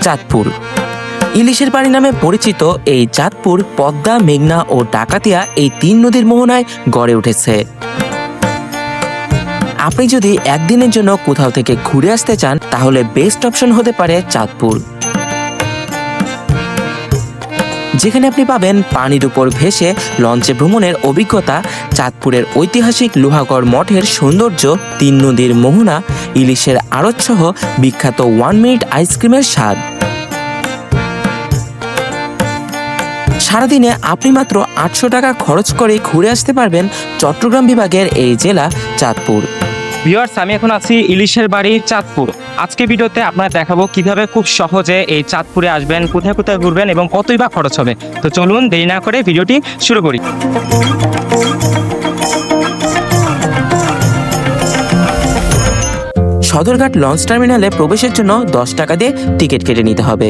চাঁদপুর। ইলিশের বাড়ি নামে পরিচিত এই চাঁদপুর পদ্মা, মেঘনা ও ডাকাতিয়া এই 3 নদীর মোহনায় গড়ে উঠেছে। আপনি যদি একদিনের জন্য কোথাও থেকে ঘুরে আসতে চান তাহলে বেস্ট অপশন হতে পারে চাঁদপুর, যেখানে আপনি পাবেন পানির উপর ভেসে লঞ্চে ভ্রমণের অভিজ্ঞতা, চাঁদপুরের ঐতিহাসিক লোহাগড় মঠের সৌন্দর্য, 3 নদীর মোহনা, ইলিশের আড়ত সহ বিখ্যাত 1 মিনিট আইসক্রিমের স্বাদ। সারাদিনে আপনি মাত্র 800 টাকা খরচ করে ঘুরে আসতে পারবেন চট্টগ্রাম বিভাগের এই জেলা চাঁদপুর। ভিউয়ার্স, আমি এখন আছি ইলিশের বাড়ি চাঁদপুর। আজকে ভিডিওতে আপনারা দেখাবো কিভাবে খুব সহজে এই চাঁদপুরে আসবেন, কোথায় কোথায় ঘুরবেন এবং কতই বা খরচ হবে। তো চলুন দেরি না করে ভিডিওটি শুরু করি। সদরঘাট লঞ্চ টার্মিনালে প্রবেশের জন্য 10 টাকা দিয়ে টিকিট কেটে নিতে হবে।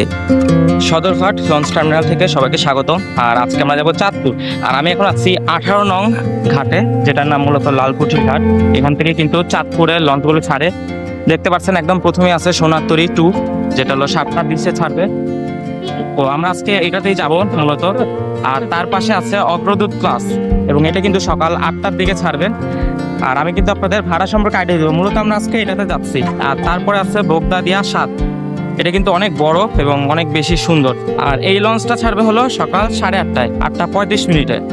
সদরঘাট লঞ্চ টার্মিনাল থেকে সবাইকে স্বাগত। আর আজকে আমরা যাবো চাঁদপুর। আর আমি এখন আছি 18 নং ঘাটে, যেটার নাম মূলত লালকুঠির ঘাট। এখান থেকে কিন্তু চাঁদপুরের লঞ্চগুলো ছাড়ে। দেখতে পাচ্ছেন একদম প্রথমে আছে সোনারতরী 2, যেটা হলো 7টা 20-এ ছাড়বে। তো আমরা আজকে এটাতেই যাব মূলত। আর তার পাশে আছে অগ্রদূত প্লাস, এবং এটা কিন্তু সকাল 8টার দিকে ছাড়বে। আর আমি কিন্তু আপনাদের ভাড়া সম্পর্কে আইডিয়া দেবো। মূলত আমরা আজকে এটাতে যাচ্ছি। আর তারপরে আছে বোগদাদিয়া 7, এটা কিন্তু অনেক বড় এবং অনেক বেশি সুন্দর। আর এই লঞ্চটা ছাড়বে হলো সকাল 8:30টায়, 8:35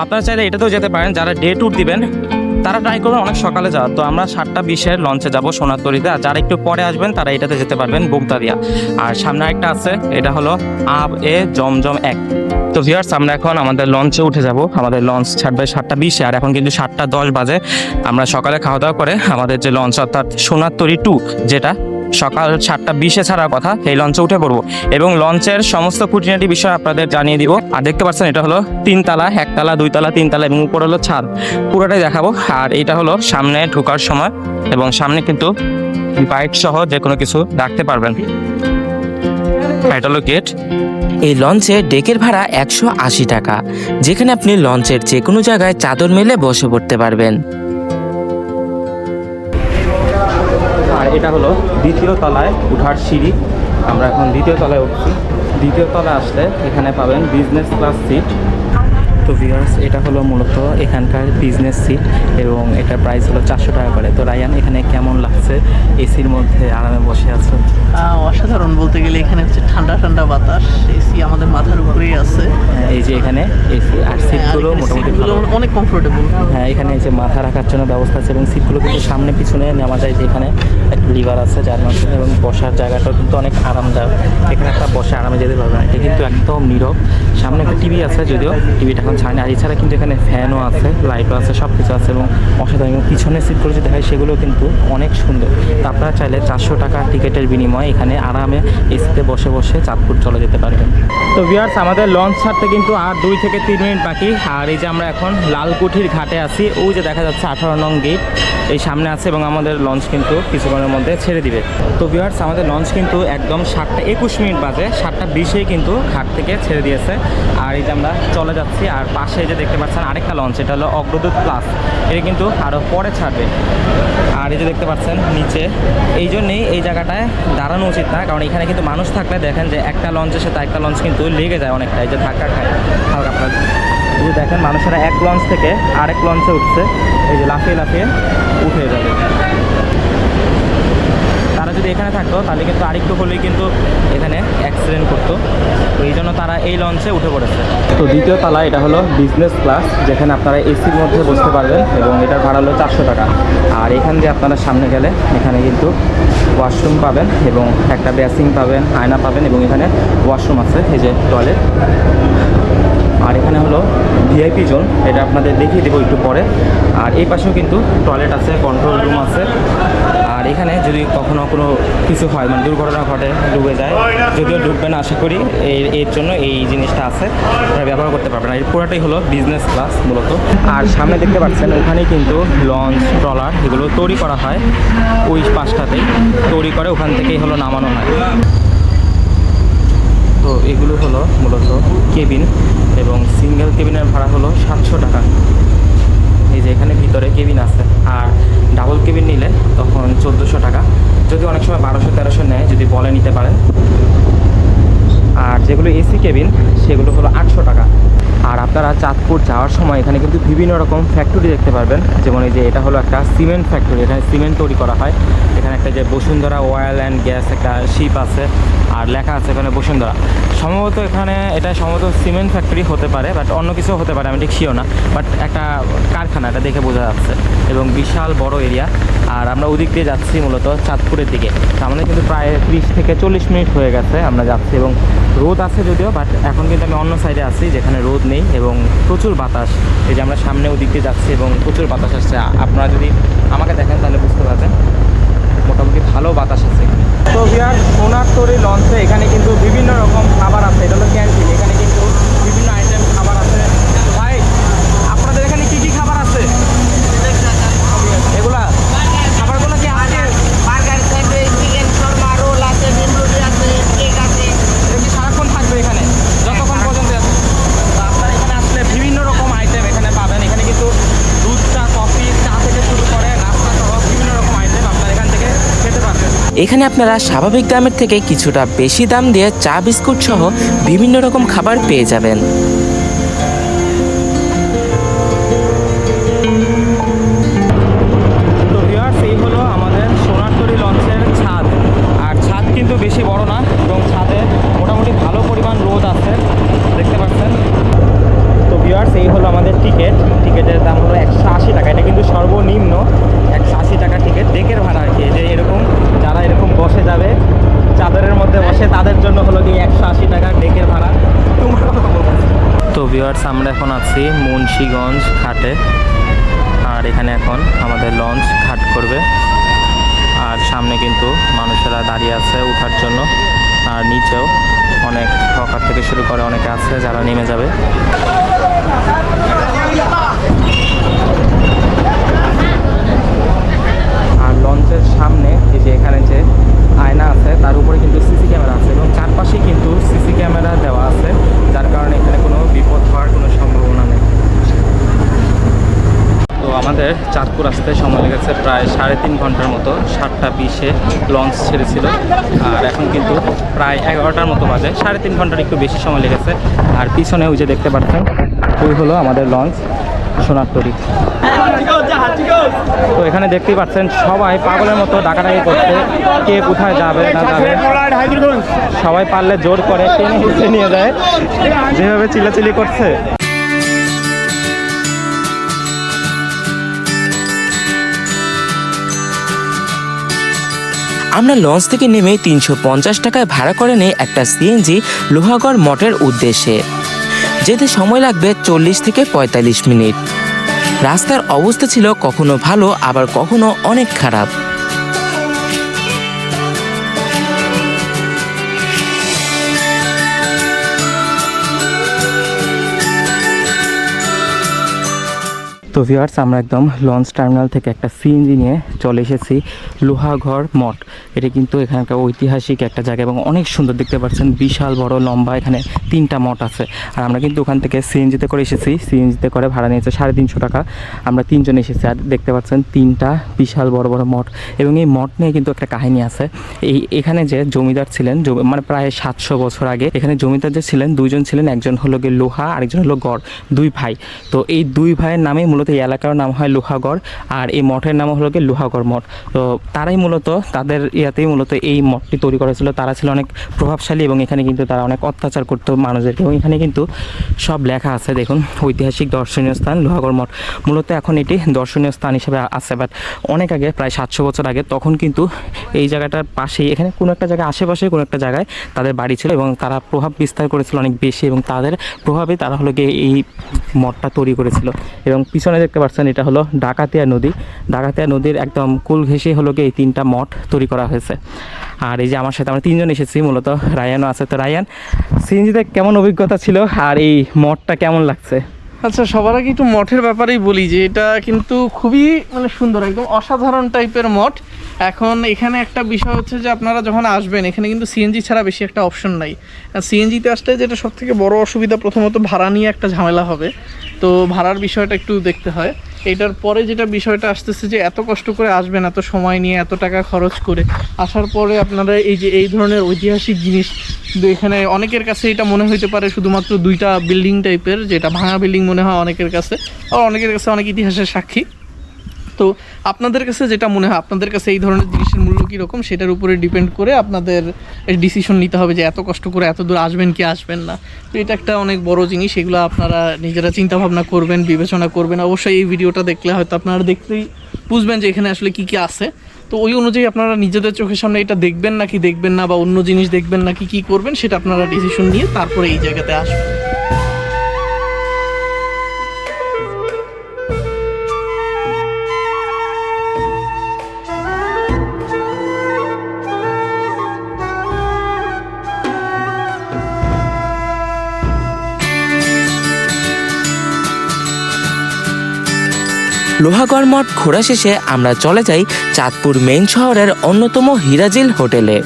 আপনারা চাইলে এটাতেও যেতে পারেন। যারা ডে ট্যুর দিবেন তারা ট্রাই করবেন অনেক সকালে যাওয়ার। তো আমরা 7:20-এর লঞ্চে যাব সোনারতরীতে। আর যারা একটু পরে আসবেন তারা এটাতে যেতে পারবেন, বোগদাদিয়া। আর সামনে একটা আছে, এটা হলো জমজম 1। তো ভিউয়ার্স, আমরা এখন আমাদের লঞ্চে উঠে যাব। আমাদের লঞ্চ ছাড়বে 7:20-এ, আর এখন কিন্তু 7:10 বাজে। আমরা সকালে খাওয়া দাওয়া করে আমাদের যে লঞ্চ, অর্থাৎ সোনারতরী 2, যেটা সকাল 7:20-এ ছাড়ার কথা, এই লঞ্চে উঠে পড়বো এবং লঞ্চের সমস্ত খুঁটিনাটি বিষয় আপনাদের জানিয়ে দিব। আর দেখতে পাচ্ছেন এটা হলো 3 তলা, 1 তলা, 2 তলা, 3 তলা এবং উপর হলো ছাদ, পুরোটাই দেখাবো। আর এটা হলো সামনে ঢোকার সময়, এবং সামনে কিন্তু বাইক সহ যে কোনো কিছু রাখতে পারবেন। এটা হলো গেট। এই লঞ্চে ডেকের ভাড়া 180 টাকা, যেখানে আপনি লঞ্চের যে কোনো জায়গায় চাদর মেলে বসে পড়তে পারবেন। আর এটা হলো 2য় তলায় উঠার সিঁড়ি। আমরা এখন 2য় তলায় উঠছি। 2য় তলায় আসলে এখানে পাবেন বিজনেস ক্লাস সিট। তো ভিউয়ার্স, এটা হলো মূলত এখানকার বিজনেস সিট, এবং এটার প্রাইস হলো 400 টাকা করে। তো রায়ান, এখানে কেমন লাগছে? এসির মধ্যে আরামে বসে আছো? অসাধারণ বলতে গেলে। এখানে হচ্ছে ঠান্ডা ঠান্ডা বাতাস, এসি আমাদের মাথার উপরেই আছে। এই যে এখানে এসি, আর সিটগুলো মোটামুটি ভালো, অনেক কমফোর্টেবল। হ্যাঁ, এখানে এই যে মাথা রাখার জন্য ব্যবস্থা আছে, এবং সিটগুলো কিন্তু সামনে পিছনে নেওয়া যায়। যে এখানে একটা লিভার আছে যার মাধ্যমে, এবং বসার জায়গাটাও কিন্তু অনেক আরামদায়ক। এখানে একটা বসে আরামে যেতে পারবে না, এটা কিন্তু একদম নীরব। সামনে একটা টিভি আছে, যদিও টিভিটা এখন ছাড়েনি। আর এছাড়া কিন্তু এখানে ফ্যানও আছে, লাইটও আছে, সব কিছু আছে এবং অসাধারণ। এবং পিছনের সিটগুলো যদি দেখায় সেগুলো কিন্তু অনেক সুন্দর। তো আপনারা চাইলে 400 টাকা টিকিটের বিনিময়ে এখানে আরামে এসিতে বসে বসে চাঁদপুর চলে যেতে পারবেন। তো ভিউয়ার্স, আমাদের লঞ্চ ছাড়তে কিন্তু আর 2 থেকে 3 মিনিট বাকি। আর এই যে আমরা এখন লালকুঠির ঘাটে আছি, ওই যে দেখা যাচ্ছে 18 নং গেট এই সামনে আছে, এবং আমাদের লঞ্চ কিন্তু কিছুক্ষণের মধ্যে ছেড়ে দিবে। তো ভিউয়ার্স, আমাদের লঞ্চ কিন্তু একদম 7:21 বাজে, 7:20-এই কিন্তু ঘাট থেকে ছেড়ে দিয়েছে। আর এই যে আমরা চলে যাচ্ছি। আর পাশে যে দেখতে পাচ্ছেন আরেকটা লঞ্চ, এটা হলো অগ্রদূত প্লাস, এটা কিন্তু আরও পরে ছাড়বে। আর এই যে দেখতে পাচ্ছেন নিচে, এই জন্যেই এই জায়গাটায় দাঁড়ানো উচিত না, কারণ এখানে কিন্তু মানুষ থাকলে দেখেন যে একটা লঞ্চের সাথে একটা লঞ্চ কিন্তু লেগে যায় অনেকটা, এই যে ধাক্কা খায় হালকা। আপনার যদি দেখেন মানুষেরা এক লঞ্চ থেকে আরেক লঞ্চে উঠছে, এই যে লাফিয়ে লাফিয়ে উঠে যাবে। তারা যদি এখানে থাকতো তাহলে কিন্তু আরেকটু হলেই কিন্তু এখানে অ্যাক্সিডেন্ট করতো। তো এই জন্য তারা এই লঞ্চে উঠে পড়েছে। তো 2য় তলা, এটা হলো বিজনেস ক্লাস, যেখানে আপনারা এসির মধ্যে বসতে পারবেন, এবং এটার ভাড়া হলো 400 টাকা। আর এখান দিয়ে আপনারা সামনে গেলে এখানে কিন্তু ওয়াশরুম পাবেন, এবং একটা বেসিং পাবেন, আয়না পাবেন, এবং এখানে ওয়াশরুম আছে, এই যে টয়লেট। আর এখানে হলো ভিআইপি জোন, এটা আপনাদের দেখিয়ে দেবো একটু পরে। আর এই পাশেও কিন্তু টয়লেট আছে, কন্ট্রোল রুম আছে। আর এখানে যদি কখনো কোনো কিছু হয়, মানে দুর্ঘটনা ঘটে, ডুবে যায়, যদিও ডুববে না আশা করি, এর জন্য এই জিনিসটা আছে, আপনারা ব্যবহার করতে পারবেন। আর এই পুরোটাই হলো বিজনেস ক্লাস মূলত। আর সামনে দেখতে পাচ্ছেন ওখানেই কিন্তু লঞ্চ, ট্রলার এগুলো তৈরি করা হয়, ওই পাশটাতেই তৈরি করে, ওখান থেকেই হলো নামানো হয়। তো এগুলো হলো মূলত কেবিন, এবং সিঙ্গেল কেবিনের ভাড়া হলো 700 টাকা। এই যে এখানে ভিতরে কেবিন আছে, আর ডাবল কেবিন নিলে তখন 1400 টাকা, যদি অনেক সময় 1200-1300 নেয় যদি বলে নিতে পারেন। আর যেগুলো এসি কেবিন সেগুলো হলো 800 টাকা। আর আপনারা চাঁদপুর যাওয়ার সময় এখানে কিন্তু বিভিন্ন রকম ফ্যাক্টরি দেখতে পারবেন, যেমন এই যে এটা হলো একটা সিমেন্ট ফ্যাক্টরি, এখানে সিমেন্ট তৈরি করা হয়। এখানে একটা যে বসুন্ধরা অয়েল অ্যান্ড গ্যাস একটা শিপ আছে, আর লেখা আছে এখানে বসুন্ধরা। সম্ভবত এখানে এটা সম্ভবত সিমেন্ট ফ্যাক্টরি হতে পারে, বাট অন্য কিছু হতে পারে, আমি ঠিক শিওর না, বাট একটা কারখানা এটা দেখে বোঝা যাচ্ছে, এবং বিশাল বড় এরিয়া। আর আমরা ওদিক দিয়ে যাচ্ছি মূলত চাঁদপুরের দিকে। আমাদের কিন্তু প্রায় 30 থেকে 40 মিনিট হয়ে গেছে আমরা যাচ্ছি, এবং রোদ আছে যদিও, বাট এখন কিন্তু আমি অন্য সাইডে আছি যেখানে রোদ নেই এবং প্রচুর বাতাস। এই যে আমরা সামনে ওদিক দিয়ে যাচ্ছি এবং প্রচুর বাতাস আসছে। আপনারা যদি আমাকে দেখেন তাহলে বুঝতে পারবেন মোটামুটি ভালো বাতাস আছে। তো বিহার সোনারতরী লঞ্চে এখানে কিন্তু বিভিন্ন রকম খাবার আছে, এটা হলো ক্যান্টিন, এখানে কিন্তু বিভিন্ন আইটেম খাবার আছে। ভাই আপনাদের এখানে কি কি খাবার আছে এগুলা? খাবারগুলো কি আছে? Burger sandwich, chicken shawarma, roll আছে, ডিম রুটি আছে, কেক আছে। এটা কি সারাক্ষণ থাকবে এখানে যতক্ষণ পর্যন্ত আছে? তো আপনারা এখানে আসলে বিভিন্ন রকম আইটেম এখানে পাবেন। এখানে কিন্তু দুধ চা, কফি, চা থেকে শুরু করে নাস্তা সহ বিভিন্ন রকম আইটেম আপনারা এখান থেকে খেতে পারবেন। এখানে আপনারা স্বাভাবিক দামের থেকে কিছুটা বেশি দাম দিয়ে চা বিস্কুট সহ বিভিন্ন রকম খাবার পেয়ে যাবেন। তো ভিউয়ার্স, এই হলো আমাদের সোনারতরী লঞ্চের ছাদ। আর ছাদ কিন্তু বেশি বড় না, এবং ছাদে মোটামুটি ভালো পরিমাণ রোদ আছে, দেখতে পাচ্ছেন। তো ভিউয়ার্স, এই হলো আমাদের টিকেটের দাম হলো 180 টাকা। এটা কিন্তু সর্বনিম্ন 180 টাকা টিকিট, ডেকের ভাড়া আর কি। যে এরকম যারা এরকম বসে যাবে চাদরের মধ্যে বসে, তাদের জন্য হলো কি 180 টাকা ডেকের ভাড়া। তো ভিউয়ার্স, আমরা এখন আছি মুন্সিগঞ্জ ঘাটে, আর এখানে এখন আমাদের লঞ্চ ঘাট করবে। আর সামনে কিন্তু মানুষেরা দাঁড়িয়ে আছে ওঠার জন্য, আর নিচেও অনেক হকার থেকে শুরু করে অনেকে আছে যারা নেমে যাবে। আর লঞ্চের সামনে এই যে এখানে যে আয়না আছে তার উপরে কিন্তু সিসি ক্যামেরা আছে, এবং চারপাশেই কিন্তু সিসি ক্যামেরা দেওয়া আছে, যার কারণে এখানে কোনো বিপদ হওয়ার কোনো সম্ভাবনা নেই। তো আমাদের চাঁদপুর আসতে সময় লেগেছে প্রায় 3.5 ঘন্টার মতো। 7টা 20-এ লঞ্চ ছেড়েছিল, আর এখন কিন্তু প্রায় 11টার মতো বাজে। 3.5 ঘন্টার একটু বেশি সময় লেগেছে। আর পিছনে ওই যে দেখতে পাচ্ছেন, ওই হলো আমাদের লঞ্চ সোনারতরী। তো এখানে দেখতেই পাচ্ছেন সবাই পাগলের মতো ডাকাডাকি করছে, কে কোথায় যাবে না যাবে। সবাই পারলে জোর করে টেনে হিঁচড়ে নিয়ে যায়, যেভাবে চিল্লাচিল্লি করছে। আমরা লঞ্চ থেকে নেমে 350 টাকায় ভাড়া করে নিই একটা সিএনজি লোহাগড় মঠের উদ্দেশ্যে। যেতে সময় লাগবে 40 থেকে 45 মিনিট। রাস্তার অবস্থা ছিল কখনো ভালো, আবার কখনো অনেক খারাপ। তো ভিউয়ার্স, আমরা একদম লঞ্চ টার্মিনাল থেকে একটা সিএনজি নিয়ে চলে এসেছি লোহাগড় মঠ। এটা কিন্তু এখানকার ঐতিহাসিক একটা জায়গা এবং অনেক সুন্দর, দেখতে পাচ্ছেন বিশাল বড় লম্বা, এখানে 3টা মঠ আছে। আর আমরা কিন্তু ওখান থেকে সিএনজিতে করে এসেছি, সিএনজিতে করে ভাড়া নিয়েছে 350 টাকা। আমরা 3 জন এসেছি, আর দেখতে পাচ্ছেন 3টা বিশাল বড় বড় মঠ। এবং এই মঠ নিয়ে কিন্তু একটা কাহিনী আছে। এখানে যে জমিদার ছিলেন, মানে প্রায় 700 বছর আগে এখানে জমিদার যে ছিলেন, 2 জন ছিলেন, একজন হলো গিয়ে লোহা, আরেকজন হলো গড়, 2 ভাই। তো এই 2 ভাইয়ের নামে মূলত এই এলাকার নাম হয় লোহাগড়, আর এই মঠের নাম হলো গিয়ে লোহাগড় মঠ। তো তারাই মূলত তাদের ইয়াতেই মূলত এই মঠটি তৈরি করেছিল। তারা ছিল অনেক প্রভাবশালী, এবং এখানে কিন্তু তারা অনেক অত্যাচার করতো মানুষদেরকে। এবং এখানে কিন্তু সব লেখা আছে, দেখুন, ঐতিহাসিক দর্শনীয় স্থান লোহাগড় মঠ। মূলত এখন এটি দর্শনীয় স্থান হিসেবে আছে, বাট অনেক আগে, প্রায় 700 বছর আগে, তখন কিন্তু এই জায়গাটার পাশেই, এখানে কোনো একটা জায়গায় আশেপাশে কোনো একটা জায়গায় তাদের বাড়ি ছিল, এবং তারা প্রভাব বিস্তার করেছিল অনেক বেশি, এবং তাদের প্রভাবে তারা হলো গিয়ে এই মঠটা তৈরি করেছিল। এবং পিছনে দেখতে পাচ্ছেন, এটা হলো ডাকাতিয়া নদী। ডাকাতিয়া নদীর একদম কুল ঘেঁষে হলো গিয়ে এই 3টা মঠ তৈরি করা হয়েছে। আর এই যে আমার সাথে আমরা 3 জন এসেছি, মূলত রায়ানও আছে। তো রায়ান, সিএনজিতে কেমন অভিজ্ঞতা ছিল, আর এই মঠটা কেমন লাগছে? আচ্ছা, সবার আগে একটু মঠের ব্যাপারেই বলি যে এটা কিন্তু খুবই সুন্দর, একদম অসাধারণ টাইপের মঠ। এখন এখানে একটা বিষয় হচ্ছে যে আপনারা যখন আসবেন, এখানে কিন্তু সিএনজি ছাড়া বেশি একটা অপশন নাই। সিএনজিতে আসলে যেটা সবথেকে বড় অসুবিধা, প্রথমত ভাড়া নিয়ে একটা ঝামেলা হবে, তো ভাড়ার বিষয়টা একটু দেখতে হয়। এটার পরে যেটা বিষয়টা আসতেছে যে এত কষ্ট করে আসবেন, এত সময় নিয়ে, এত টাকা খরচ করে আসার পরে আপনারা এই যে এই ধরনের ঐতিহাসিক জিনিস, কিন্তু এখানে অনেকের কাছে এটা মনে হইতে পারে শুধুমাত্র দুইটা বিল্ডিং টাইপের, যেটা ভাঙা বিল্ডিং মনে হয় অনেকের কাছে, আর অনেকের কাছে অনেক ইতিহাসের সাক্ষী। তো আপনাদের কাছে যেটা মনে হয়, আপনাদের কাছে এই ধরনের জিনিসের মূল্য কীরকম, সেটার উপরে ডিপেন্ড করে আপনাদের ডিসিশন নিতে হবে যে এত কষ্ট করে এত দূর আসবেন কি আসবেন না। তো এটা একটা অনেক বড় জিনিস, এগুলো আপনারা নিজেরা চিন্তা ভাবনা করবেন, বিবেচনা করবেন। অবশ্যই এই ভিডিওটা দেখলে হয়তো আপনারা দেখতেই বুঝবেন যে এখানে আসলে কী কী আছে। তো ওই অনুযায়ী আপনারা নিজেদের চোখের সামনে এটা দেখবেন নাকি দেখবেন না, বা অন্য জিনিস দেখবেন নাকি কী করবেন, সেটা আপনারা ডিসিশন নিয়ে তারপরে এই জায়গাতে আসবেন। লোহাগড় মঠ ঘোরা শেষে আমরা চলে যাই চাঁদপুর মেইন শহরের অন্যতম হিরাজিল হোটেলে।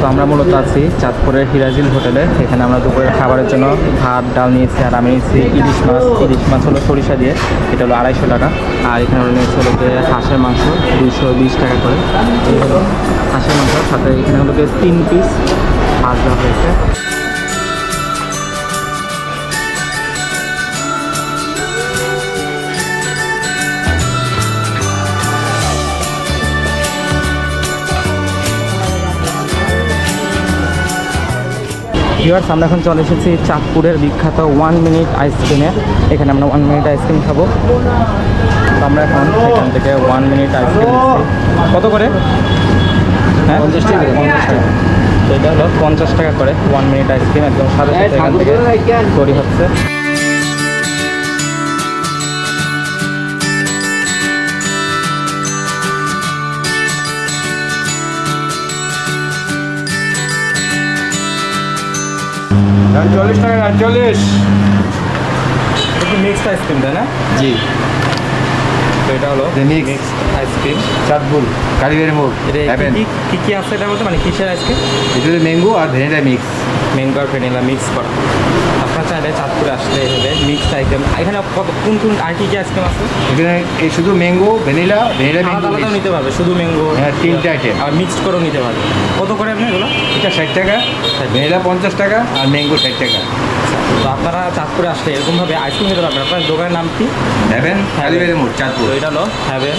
তো আমরা মূলত আছি চাঁদপুরের হিরাজিল হোটেলে। এখানে আমরা দুপুরের খাবারের জন্য ভাত ডাল নিয়েছি, আর আমি নিয়েছি ইলিশ মাছ। ইলিশ মাছ হলো সরিষা দিয়ে, এটা হলো 250 টাকা। আর এখানে হলো নিয়েছি হলো হাঁসের মাংস 220 টাকা করে। এই হলো হাঁসের মাংস, সাথে এখানে হলো 3 পিস হাঁস দেওয়া হয়েছে। ভিউয়ার্স, আমরা এখন চলে এসেছি চাঁদপুরের বিখ্যাত 1 মিনিট আইসক্রিমে। এখানে আমরা 1 মিনিট আইসক্রিম খাবো। তো আমরা এখন এখান থেকে 1 মিনিট আইসক্রিম নিচ্ছি। কত করে? হ্যাঁ, 50 টাকা। 50 টাকা। তো এটা হলো 50 টাকা করে 1 মিনিট আইসক্রিম, একদম সাথে সাথে এখান থেকে তৈরি হচ্ছে। চল্লিশ টাকা 40। একটু মিক্সড আইসক্রিম তাই না? জি, তো এটা হলো মিক্সড মিক্সড আইসক্রিম। চাঁদপুর কালীবাড়ি মোড় এটা হ্যাভেন। কি কি আছে এটা বলতে, মানে কিসের আইসক্রিম? এটা হচ্ছে ম্যাঙ্গো আর ভ্যানিলা মিক্স। ম্যাঙ্গো আর ভ্যানিলা মিক্স করা। আপনারা চাইলে চাঁদপুরে আসলে এভাবে মিক্সড আইটেম। এখানে কোন কোন আর কি আইসক্রিম আছে? এখানে এই শুধু ম্যাঙ্গো ভ্যানিলা আলাদা ম্যাঙ্গো আলাদাও নিতে পারবে, শুধু ম্যাঙ্গো। হ্যাঁ, 3টে আইটেম। আর মিক্সড করেও নিতে পারবে। কত করে আপনি এগুলো? এটা 60 টাকা, ভ্যানিলা 50 টাকা আর ম্যাঙ্গো 60 টাকা। তো আপনারা চাঁদপুরে আসলে এরকমভাবে আইসক্রিম নিতে পারবেন। আপনার দোকানের নাম কি? হ্যাভেন কালীবাড়ি মোড় তো চাঁদপুর। এটা হলো হ্যাভেন।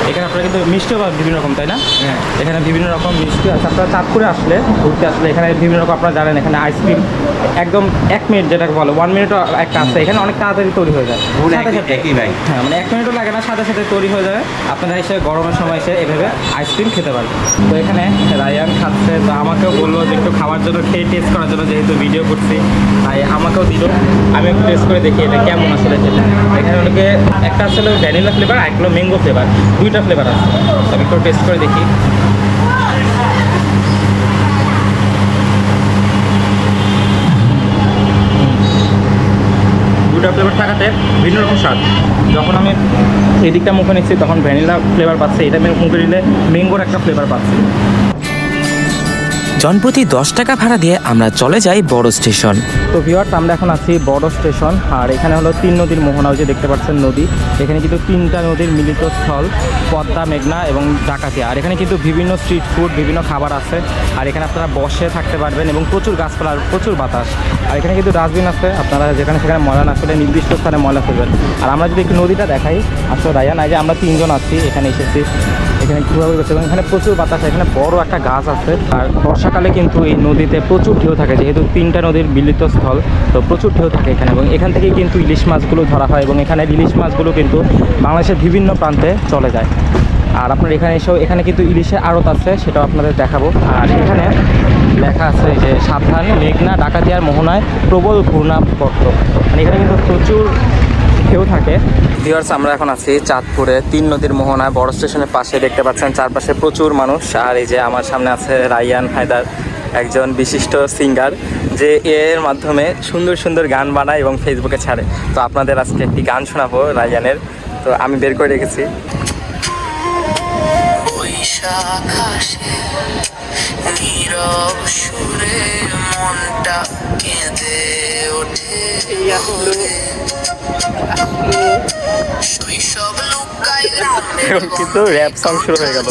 এখানে আপনারা কিন্তু মিষ্টিও পাবেন বিভিন্ন রকম, তাই না? হ্যাঁ, এখানে বিভিন্ন রকম মিষ্টি আছে। আপনারা চাঁদপুরে আসলে ঘুরতে আসলে এখানে বিভিন্ন রকম, আপনারা জানেন এখানে আইসক্রিম একদম 1 মিনিট যেটাকে বলে 1 মিনিটও একটা আছে, এখানে অনেক তাড়াতাড়ি তৈরি হয়ে যায়। পুরো সাথে সাথে। একই ভাই। হ্যাঁ, মানে 1 মিনিটও লাগে না, সাথে সাথে তৈরি হয়ে যাবে। আপনারা এসে গরমের সময় এসে এভাবে আইসক্রিম খেতে পারবেন। তো এখানে রায়ান খাচ্ছে, তো আমাকেও বললো যে একটু খাওয়ার জন্য, খেয়ে টেস্ট করার জন্য, যেহেতু ভিডিও করছি তাই আমাকেও দিল। আমি একটু টেস্ট করে দেখি এটা কেমন আসলে খেতে। এখানে অনেকে একটা আসলে ভ্যানিলা ফ্লেভার, আর একটা ম্যাঙ্গো ফ্লেভার, 2টা ফ্লেভার আছে। আমি একটু টেস্ট করে দেখি। দুটা ফ্লেভার থাকাতে ভিন্ন রকম স্বাদ। যখন আমি এদিকটা মুখে নিচ্ছি তখন ভ্যানিলা ফ্লেভার পাচ্ছি, এটা মুখে নিলে ম্যাঙ্গোর একটা ফ্লেভার পাচ্ছি। জনপ্রতি 10 টাকা ভাড়া দিয়ে আমরা চলে যাই বড় স্টেশন। তো ভিউয়ার্স, আমরা এখন আছি বড় স্টেশন। আর এখানে হলো 3 নদীর মোহনা, ওই যে দেখতে পাচ্ছেন নদী। এখানে কিন্তু 3টা নদীর মিলিত স্থল, পদ্মা, মেঘনা এবং ডাকাতিয়া। আর এখানে কিন্তু বিভিন্ন স্ট্রিট ফুড, বিভিন্ন খাবার আছে। আর এখানে আপনারা বসে থাকতে পারবেন এবং প্রচুর গাছপালা, প্রচুর বাতাস। আর এখানে কিন্তু ডাস্টবিন আছে, আপনারা যেখানে সেখানে ময়লা না ফেলে নির্দিষ্ট স্থানে ময়লা ফেলবেন। আর আমরা যদি একটু নদীটা দেখাই, আসলে রায়ান, যে আমরা 3 জন আছি এখানে এসেছি। এখানে কীভাবে করছে, এবং এখানে প্রচুর বাতাস, এখানে বড় একটা গাছ আছে। আর বর্ষাকালে কিন্তু এই নদীতে প্রচুর ঢেউ থাকে, যেহেতু 3টা নদীর মিলিত স্থল, তো প্রচুর ঢেউ থাকে এখানে। এবং এখান থেকেই কিন্তু ইলিশ মাছগুলো ধরা হয়, এবং এখানে ইলিশ মাছগুলো কিন্তু বাংলাদেশের বিভিন্ন প্রান্তে চলে যায়। আর আপনার এখানে এসেও, এখানে কিন্তু ইলিশের আড়ত আছে, সেটাও আপনাদের দেখাবো। আর এখানে লেখা আছে যে সাবধান, মেঘনা, ডাকাতিয়ার মোহনায় প্রবল ঘূর্ণাবর্ত। মানে এখানে কিন্তু প্রচুর ঢেউ থাকে। ভিউয়ার্স, আমরা এখন আছি চাঁদপুরে 3 নদীর মোহনায় বড় স্টেশনের পাশে। দেখতে পাচ্ছেন চারপাশে প্রচুর মানুষ। আর এই যে আমার সামনে আছে রায়ান হায়দার, একজন বিশিষ্ট সিঙ্গার, যে এর মাধ্যমে সুন্দর সুন্দর গান বানায় এবং ফেসবুকে ছাড়ে। তো আপনাদের আজকে একটি গান শোনাবো রায়ানের, তো আমি বের করে রেখেছি। নীরব সুরে মনটা এই আসলো এখন কিন্তু র্যাপ সং শুরু হয়ে গেল।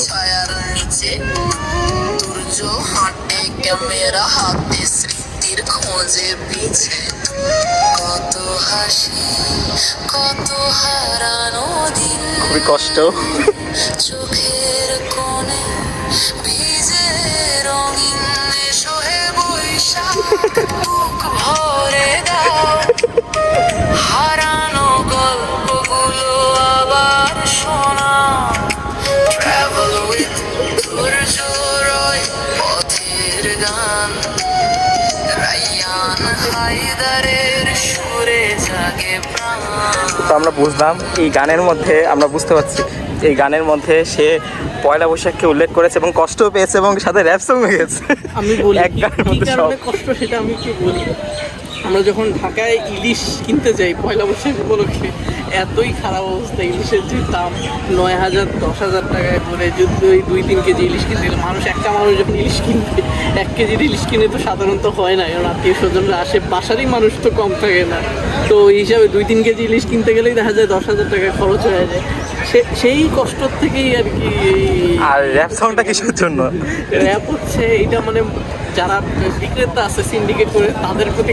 মেরা হাতে স্মৃতির খোঁজে পিছে কত হাসি কত হারানো দিন খুবই কষ্ট। চোখের কোণে ভিজে রঙিন সোহে বৈশাখ বুক ভরে দাও হারানো গল্পগুলো আবার শোনা ট্রাভেল উইথ ধৈর্য রয় পথের গান রায়ান হায়দারের সুরে জাগে প্রাণ। তো আমরা বুঝলাম এই গানের মধ্যে, আমরা বুঝতে পারছি এই গানের মধ্যে সে পয়লা বৈশাখকে উল্লেখ করেছে এবং কষ্টও পেয়েছে এবং সাথে র্যাপ সং গেছে। আমি বলি এক গানের কি মধ্যে সব। কারণে কষ্ট সেটা আমি একটু বলি। আমরা যখন ঢাকায় ইলিশ কিনতে যাই পয়লা বৈশাখ উপলক্ষে, এতই খারাপ অবস্থা, ইলিশের যে দাম 9,000 10,000 টাকায় করে যদি 2-3 কেজি ইলিশ কিনতে গেলে মানুষ, একটা মানুষ যখন ইলিশ কিনবে 1 কেজির ইলিশ কিনে তো সাধারণত হয় না, কারণ আত্মীয় স্বজনরা আসে, বাসারই মানুষ তো কম থাকে না, তো ওই হিসাবে 2-3 কেজি ইলিশ কিনতে গেলেই দেখা যায় 10,000 টাকা খরচ হয়ে যায়। সেই কষ্ট থেকেই আর কি। আর র্যাপ সংটা কিসের জন্য? র্যাপ হচ্ছে এইটা মানে যারা বিক্রেতা আছে সিন্ডিকেট করে তাদের প্রতি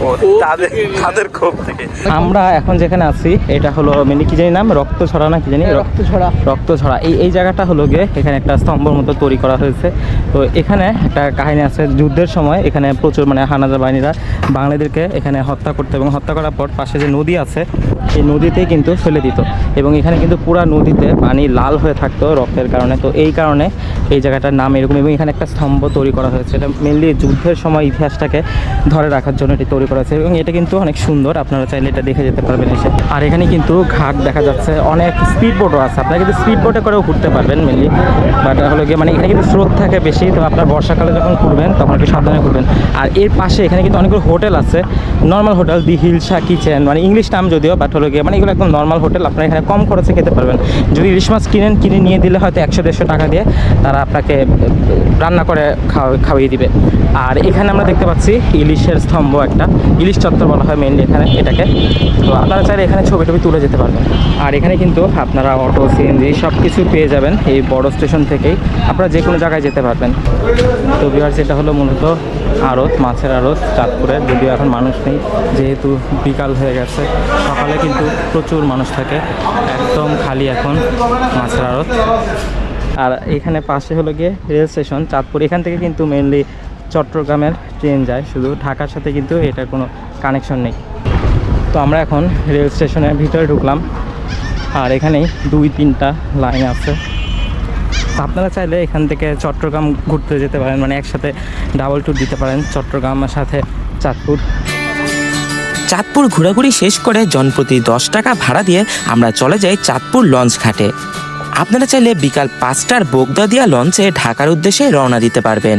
তাদের ক্ষোভ থেকে। আমরা এখন যেখানে আছি এটা হলো মানে কি জানি নাম, রক্তছড়া না কি জানি, রক্তছড়া। এই জায়গাটা হলো গিয়ে এখানে একটা স্তম্ভর মতো তৈরি করা হয়েছে। তো এখানে একটা কাহিনী আছে, যুদ্ধের সময় এখানে প্রচুর মানে হানাদার বাহিনীরা বাঙালিদেরকে এখানে হত্যা করতো এবং হত্যা করার পর পাশে যে নদী আছে এই নদীতেই কিন্তু ফেলে দিত এবং এখানে কিন্তু পুরা নদীতে পানি লাল হয়ে থাকতো রক্তের কারণে। তো এই কারণে এই জায়গাটার নাম এরকম এবং এখানে একটা স্তম্ভ তৈরি করা হয়েছে। এটা মেনলি যুদ্ধের সময় ইতিহাসটাকে ধরে রাখার জন্য এটি তৈরি করা হয়েছে এবং এটা কিন্তু অনেক সুন্দর, আপনারা চাইলে এটা দেখে যেতে পারবেন এসে। আর এখানে কিন্তু ঘাট দেখা যাচ্ছে, অনেক স্পিড বোটও আছে, আপনারা কিন্তু স্পিড বোটে করেও ঘুরতে পারবেন মেনলি। বাট হলো গিয়ে মানে এখানে কিন্তু স্রোত থাকে বেশি, তো আপনার বর্ষাকালে যখন ঘুরবেন তখন একটু সাবধানে ঘুরবেন। আর এর পাশে এখানে কিন্তু অনেকগুলো হোটেল আছে, নর্মাল হোটেল, দি হিলসা কিচেন, মানে ইংলিশ নাম যদিও, বাট হলো গিয়ে মানে এগুলো একদম নর্মাল হোটেল, আপনারা এখানে কম খরচে খেতে পারবেন। যদি ইলিশ মাছ কিনে নিয়ে দিলে হয়তো 100-150 টাকা দিয়ে তারা আপনাকে রান্না করে খাওয়িয়ে দিবে। আর এখানে আমরা দেখতে পাচ্ছি ইলিশের স্তম্ভ, একটা ইলিশ চত্বর বলা হয় মেনলি এটাকে। তো আপনারা চাইলে এখানে ছবি তুলে যেতে পারবেন। আর এখানে কিন্তু আপনারা অটো, সিএনজি সব কিছু পেয়ে যাবেন এই বড় স্টেশন থেকেই, আপনারা যে কোনো জায়গায় যেতে পারবেন। তো ভিউয়ার্স, এটা হলো মূলত আড়ত, মাছের আড়ত চাঁদপুরের, যদিও এখন মানুষ নেই যেহেতু বিকাল হয়ে গেছে। সকালে কিন্তু প্রচুর মানুষ থাকে, একদম খালি এখন মাছের আড়ত। আর এখানে পাশে হলো গিয়ে রেল স্টেশন চাঁদপুর, এখান থেকে কিন্তু মেনলি চট্টগ্রামের ট্রেন যায়, শুধু ঢাকার সাথে কিন্তু এটার কোনো কানেকশন নেই। তো আমরা এখন রেল স্টেশনের ভিতরে ঢুকলাম, আর এখানেই 2-3টা লাইন আছে। আপনারা চাইলে এখান থেকে চট্টগ্রাম ঘুরতে যেতে পারেন, মানে একসাথে ডাবল ট্যুর দিতে পারেন চট্টগ্রামের সাথে চাঁদপুর। চাঁদপুর ঘোরাঘুরি শেষ করে জনপ্রতি 10 টাকা ভাড়া দিয়ে আমরা চলে যাই চাঁদপুর লঞ্চ ঘাটে। আপনারা চাইলে বিকাল 5টার বোগদা দিয়া লঞ্চে ঢাকার উদ্দেশ্যে রওনা দিতে পারবেন।